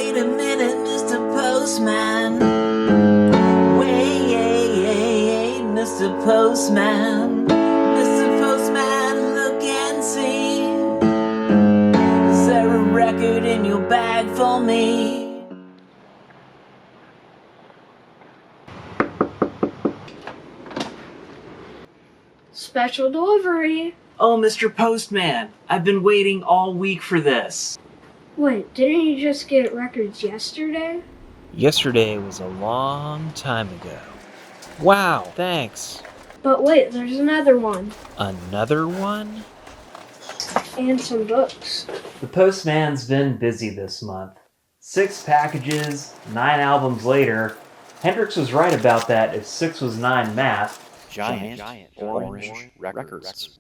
Wait a minute, Mr. Postman. Wait, Mr. Postman. Mr. Postman, look and see. Is there a record in your bag for me? Special delivery. Oh, Mr. Postman, I've been waiting all week for this. Wait, didn't you just get records yesterday? Yesterday was a long time ago. Wow, thanks. But wait, there's another one. Another one? And some books. The postman's been busy this month. 6 packages, 9 albums later. Hendrix was right about that if 6 was 9 math. Giant Orange Records.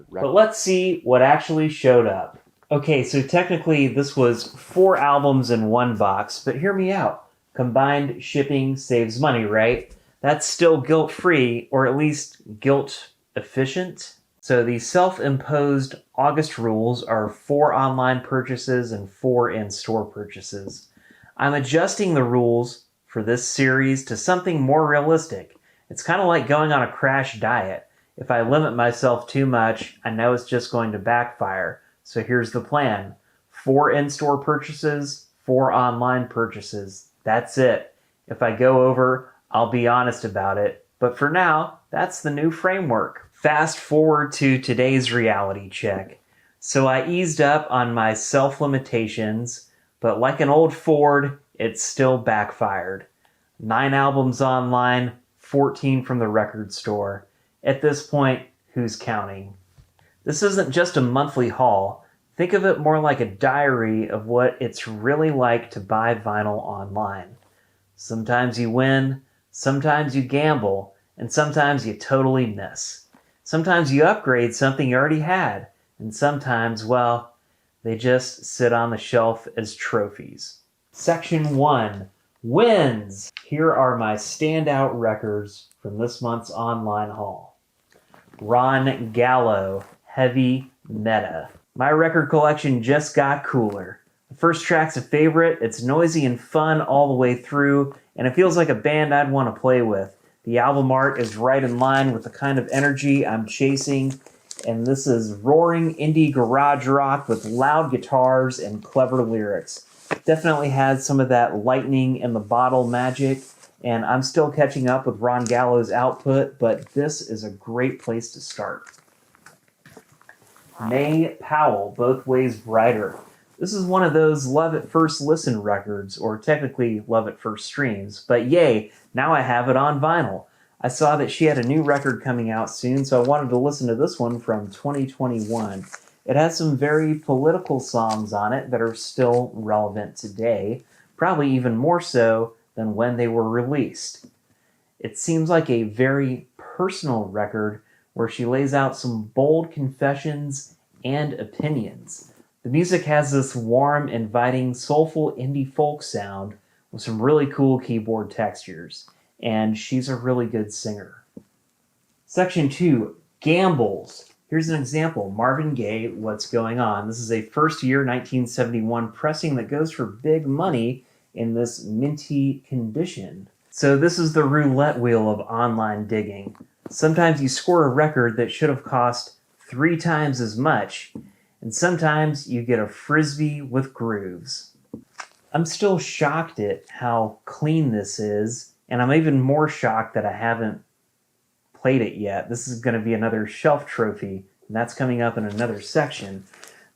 But let's see what actually showed up. Okay, so technically this was 4 albums in one box, but hear me out. Combined shipping saves money, right? That's still guilt-free, or at least guilt-efficient. So the self-imposed August rules are 4 online purchases and 4 in-store purchases. I'm adjusting the rules for this series to something more realistic. It's kind of like going on a crash diet. If I limit myself too much, I know it's just going to backfire. So here's the plan. 4 in-store purchases, 4 online purchases. That's it. If I go over, I'll be honest about it. But for now, that's the new framework. Fast forward to today's reality check. So I eased up on my self-limitations, but like an old Ford, it still backfired. 9 albums online, 14 from the record store. At this point, who's counting? This isn't just a monthly haul. Think of it more like a diary of what it's really like to buy vinyl online. Sometimes you win, sometimes you gamble, and sometimes you totally miss. Sometimes you upgrade something you already had, and sometimes, well, they just sit on the shelf as trophies. Section 1. Wins! Here are my standout records from this month's online haul. Ron Gallo, Heavy Meta. My record collection just got cooler. The first track's a favorite, it's noisy and fun all the way through, and it feels like a band I'd want to play with. The album art is right in line with the kind of energy I'm chasing, and this is roaring indie garage rock with loud guitars and clever lyrics. Definitely has some of that lightning in the bottle magic, and I'm still catching up with Ron Gallo's output, but this is a great place to start. May Powell, Both Ways Brighter. This is one of those love at first listen records, or technically love at first streams, but yay, now I have it on vinyl. I saw that she had a new record coming out soon, so I wanted to listen to this one from 2021. It has some very political songs on it that are still relevant today, probably even more so than when they were released. It seems like a very personal record where she lays out some bold confessions and opinions. The music has this warm, inviting, soulful indie folk sound with some really cool keyboard textures, and she's a really good singer. Section 2, Gambles. Here's an example, Mavin Gaye, What's Going On. This is a first year 1971 pressing that goes for big money in this minty condition. So this is the roulette wheel of online digging. Sometimes you score a record that should have cost 3 times as much, and sometimes you get a frisbee with grooves. I'm still shocked at how clean this is, and I'm even more shocked that I haven't played it yet. This is going to be another shelf trophy, and that's coming up in another section.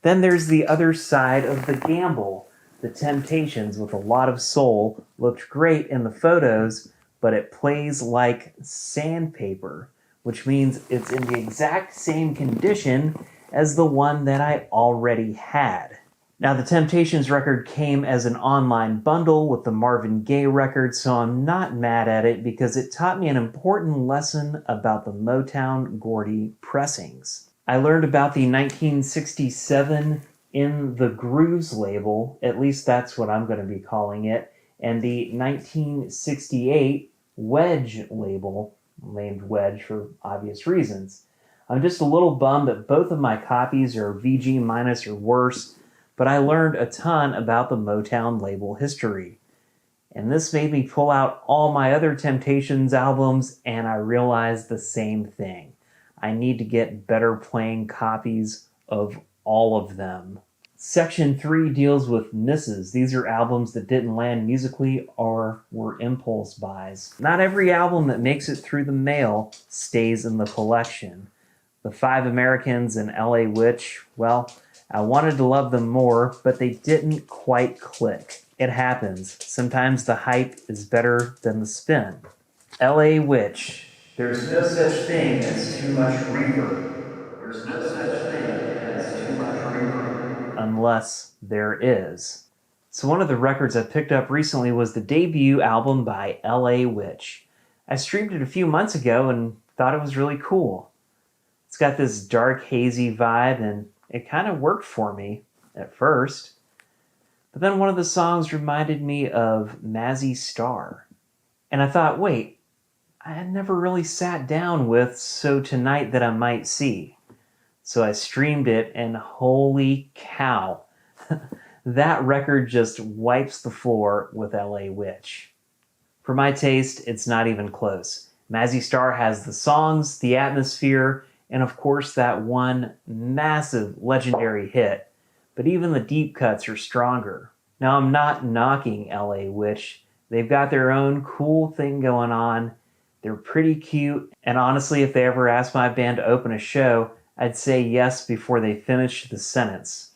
Then there's the other side of the gamble. The Temptations, with a lot of soul, looked great in the photos, but it plays like sandpaper, which means it's in the exact same condition as the one that I already had. Now, the Temptations record came as an online bundle with the Mavin Gaye record, so I'm not mad at it because it taught me an important lesson about the Motown Gordy pressings. I learned about the 1967 In the Grooves label, at least that's what I'm going to be calling it, and the 1968 Wedge label, named Wedge for obvious reasons. I'm just a little bummed that both of my copies are VG- or worse. but I learned a ton about the Motown label history. And this made me pull out all my other Temptations albums, and I realized the same thing. I need to get better playing copies of all of them. Section 3 deals with misses. These are albums that didn't land musically or were impulse buys. Not every album that makes it through the mail stays in the collection. The 5 Americans and LA Witch, well, I wanted to love them more, but they didn't quite click. It happens. Sometimes the hype is better than the spin. LA Witch. There's no such thing as too much reverb. There's no such thing as too much reverb. Unless there is. So one of the records I picked up recently was the debut album by LA Witch. I streamed it a few months ago and thought it was really cool. It's got this dark, hazy vibe, and it kind of worked for me at first. But then one of the songs reminded me of Mazzy Star. And I thought, wait, I had never really sat down with So Tonight That I Might See. So I streamed it, and holy cow, that record just wipes the floor with LA Witch. For my taste, it's not even close. Mazzy Star has the songs, the atmosphere, and of course that one massive legendary hit. But even the deep cuts are stronger. Now I'm not knocking LA Witch. They've got their own cool thing going on. They're pretty cute, and honestly, if they ever asked my band to open a show, I'd say yes before they finished the sentence.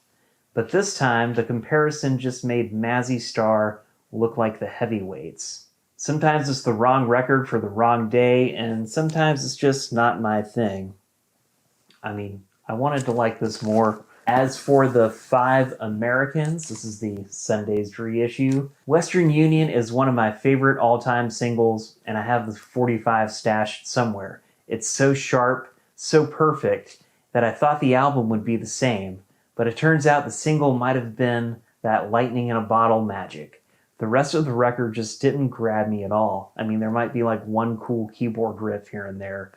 But this time, the comparison just made Mazzy Star look like the heavyweights. Sometimes it's the wrong record for the wrong day, and sometimes it's just not my thing. I mean, I wanted to like this more. As for the 5 Americans, this is the Sunday's reissue. Western Union is one of my favorite all-time singles, and I have the 45 stashed somewhere. It's so sharp, so perfect, that I thought the album would be the same, but it turns out the single might have been that lightning in a bottle magic. The rest of the record just didn't grab me at all. I mean, there might be like one cool keyboard riff here and there,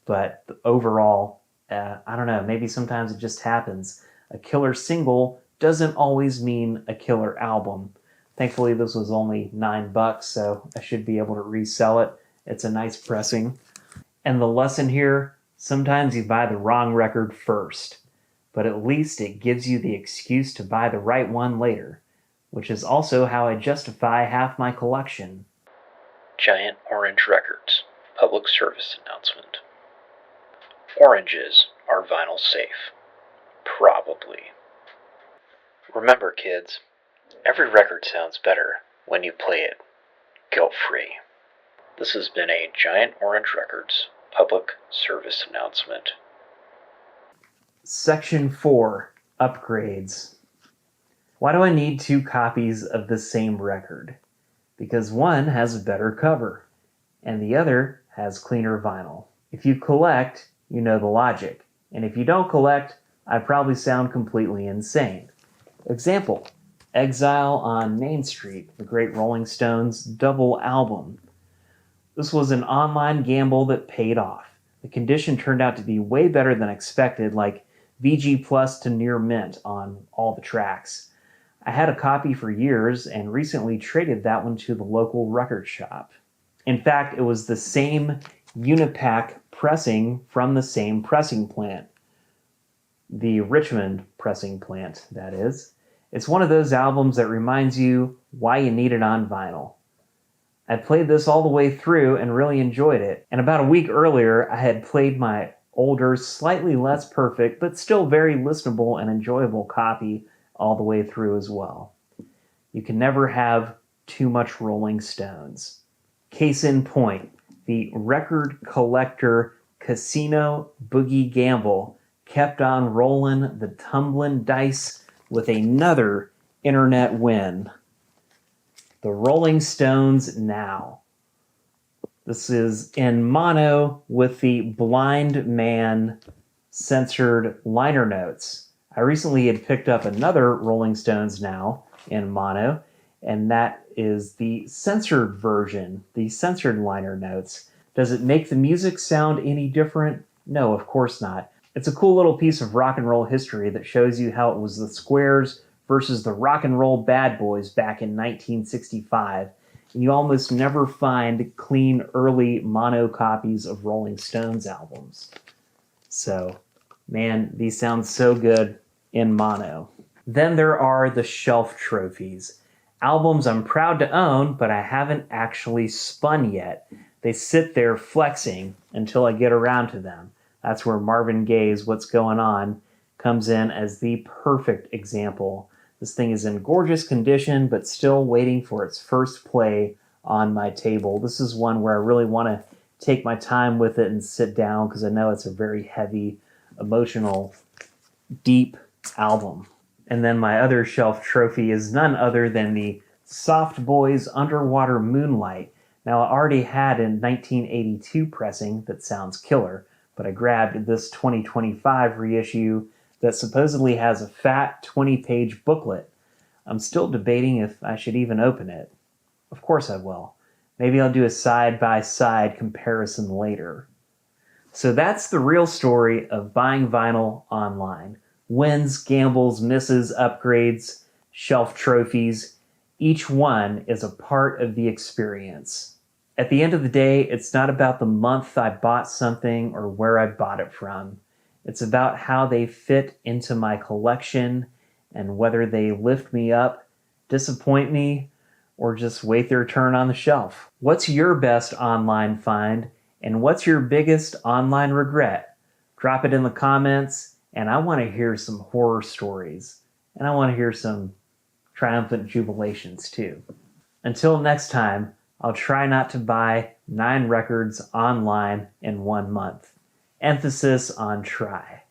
but overall, I don't know, maybe sometimes it just happens. A killer single doesn't always mean a killer album. Thankfully, this was only $9, so I should be able to resell it. It's a nice pressing. And the lesson here, sometimes you buy the wrong record first, but at least it gives you the excuse to buy the right one later, which is also how I justify half my collection. Giant Orange Records, public service announcement. Oranges are vinyl safe. Probably. Remember, kids, every record sounds better when you play it guilt-free. This has been a Giant Orange Records public service announcement. Section 4, Upgrades. Why do I need 2 copies of the same record? Because one has a better cover, and the other has cleaner vinyl. If you collect, you know the logic. And if you don't collect, I probably sound completely insane. Example, Exile on Main Street, the great Rolling Stones double album. This was an online gamble that paid off. The condition turned out to be way better than expected, like VG Plus to near mint on all the tracks. I had a copy for years and recently traded that one to the local record shop. In fact, it was the same Unipak pressing from the same pressing plant. The Richmond pressing plant, that is. It's one of those albums that reminds you why you need it on vinyl. I played this all the way through and really enjoyed it. And about a week earlier, I had played my older, slightly less perfect, but still very listenable and enjoyable copy all the way through as well. You can never have too much Rolling Stones. Case in point, the record collector Casino Boogie Gamble kept on rolling the tumbling dice with another internet win. The Rolling Stones Now. This is in mono with the Blind Man censored liner notes. I recently had picked up another Rolling Stones Now in mono, and that is the censored version, the censored liner notes. Does it make the music sound any different? No, of course not. It's a cool little piece of rock and roll history that shows you how it was the Squares versus the Rock and Roll Bad Boys back in 1965, and you almost never find clean early mono copies of Rolling Stones albums. So, man, these sound so good in mono. Then there are the shelf trophies. Albums I'm proud to own, but I haven't actually spun yet. They sit there flexing until I get around to them. That's where Mavin Gaye's What's Going On comes in as the perfect example. This thing is in gorgeous condition, but still waiting for its first play on my table. This is one where I really want to take my time with it and sit down because I know it's a very heavy, emotional, deep album. And then my other shelf trophy is none other than the Soft Boys Underwater Moonlight. Now, I already had a 1982 pressing that sounds killer, but I grabbed this 2025 reissue that supposedly has a fat 20-page booklet. I'm still debating if I should even open it. Of course I will. Maybe I'll do a side-by-side comparison later. So that's the real story of buying vinyl online. Wins, gambles, misses, upgrades, shelf trophies. Each one is a part of the experience. At the end of the day, it's not about the month I bought something or where I bought it from. It's about how they fit into my collection and whether they lift me up, disappoint me, or just wait their turn on the shelf. What's your best online find, and what's your biggest online regret? Drop it in the comments, and I want to hear some horror stories, and I want to hear some triumphant jubilations too. Until next time, I'll try not to buy 9 records online in 1 month. Emphasis on try.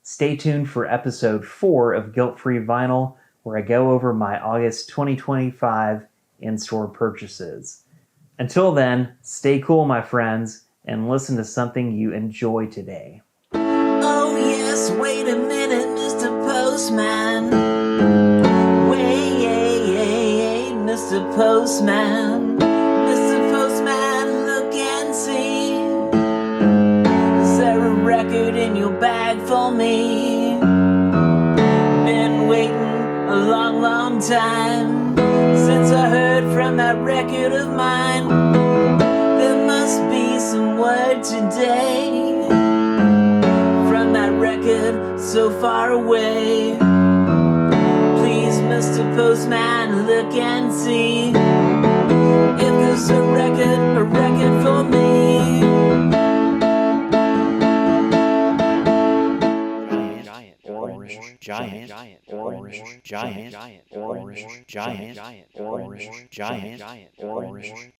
Stay tuned for episode 4 of Guilt-Free Vinyl, where I go over my August 2025 in-store purchases. Until then, stay cool, my friends, and listen to something you enjoy today. Oh yes, wait a minute, Mr. Postman. Wait, Mr. Postman. Mr. Postman, look and see. Is there a record in your bag for me? Been waiting a long, long time since I heard from that record of mine. There must be some word today from that record so far away. Please, Mr. Postman, look and see if there's a record for me. Giant Orange, Giant Orange, Giant Orange, Giant Orange, Giant Orange.